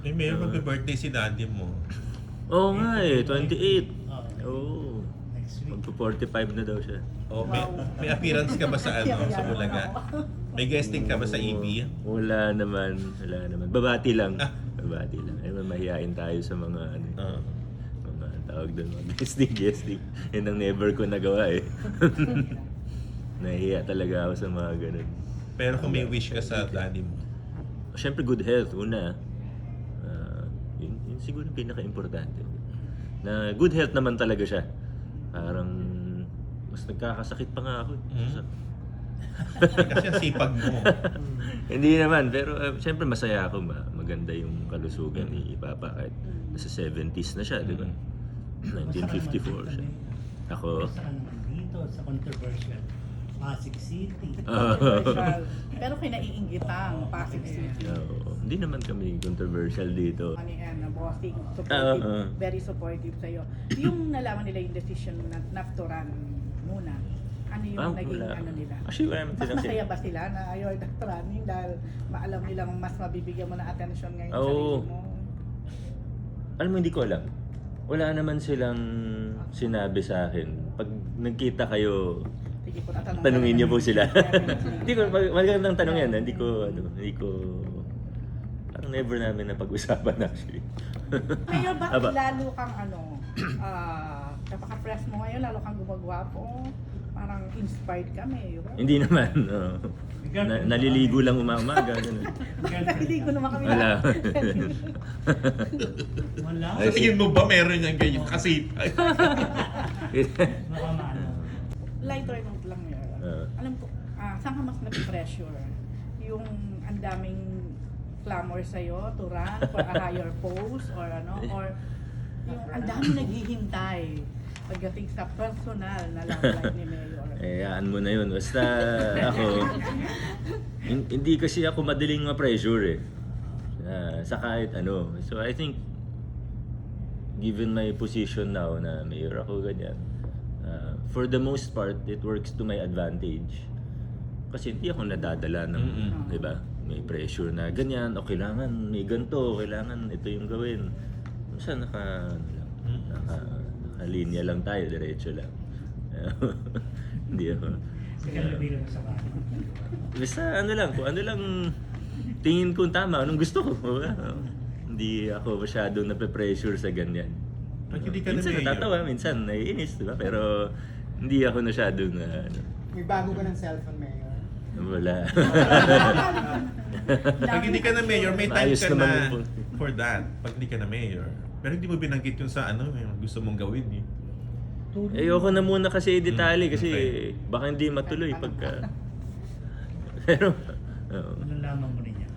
Eh, may magbe-birthday si daddy mo. Oo nga eh, 28. Oo. Oo. Next week. Magpo-45 na daw siya. O, may appearance ka ba sa sa Bulaga? May guesting ka ba sa EB? Wala naman. Babati lang. Babati lang. Eh, mahihain tayo sa mga ano. Oo. Mga tawag doon, mga guesting. Yan ang never ko nagawa eh. Nahihiya talaga ako sa mga ganun. Pero kung may wish ka sa daddy mo, Siyempre good health, una. Yun siguro yung pinaka-importante. Na good health naman talaga siya. Parang mas nagkakasakit pa nga ako. kasi ang sipag mo. Hindi naman, pero siyempre masaya ako. Maganda yung kalusugan ni Papa kahit nasa 70s na siya, di ba? 1954 siya. Ako? Sa naman dito, sa controversial Pasig City. Controversial. Pero kinaiinggitang Pasig City. Hindi naman kami controversial dito. Ano yan, bossing, supportive, very supportive sa'yo. Yung nalaman nila yung decision na to run muna, ano yung naging wala. ano nila? Actually, wala naman Mas silang masaya ba sila na ayaw not running dahil maalam nilang mas mabibigyan mo na attention ngayon sa Oo. sarili mo? Alam mo, hindi ko alam. Wala naman silang sinabi sa akin. Pag nagkita kayo, Sige po, tatanong tanungin niyo po sila. Definitely. Hindi ko, magandang tanong yan. Hindi ko, parang never namin napag-usapan actually. Ngayon, bakit Aba. lalo kang kapaka-fresh mo ngayon, lalo kang gumagwapo? Parang inspired ka, Mayor. Hindi naman. Naliligo lang umaga. Ganun. Naliligo naman kami. Wala. Wala. Sa tingin mo ba meron yung ganyan? Kasi, Baka maano. Lighter note lang, Mayor. Alam ko, saan ka mas nag-pressure? Yung ang daming clamor sa'yo to run for a higher post or or yung ang daming naghihintay pagdating sa personal na love life ni Mayor. Hayaan mo na yun. Basta ako, hindi kasi ako madaling ma-pressure eh. Sa kahit ano. So I think, given my position now na mayor ako ganyan, for the most part, it works to my advantage. Kasi hindi ako nadadala ng, di ba? May pressure na ganyan, o kailangan may ganito, kailangan ito yung gawin. Basta nakalinya lang tayo, diretso lang. Hindi ako. Sige, bilang sa kanan. Basta ano lang, kung ano lang tingin kong tama, anong gusto ko. Hindi ako masyadong nape-pressure sa ganyan. Pag hindi ka na Minsan mayor. natatawa, minsan naiinis, di ba? Pero hindi ako masyadong May bago ka ng cellphone, Mayor. wala. pag hindi ka na mayor, may time Ayos ka naman na yung for that. Pag hindi ka na mayor. Pero hindi mo binanggit yung sa yung gusto mong gawin eh. Ayoko na muna kasi i-detalye kasi Okay. baka hindi matuloy pagka... Pero, oo. Nalaman mo rin yan.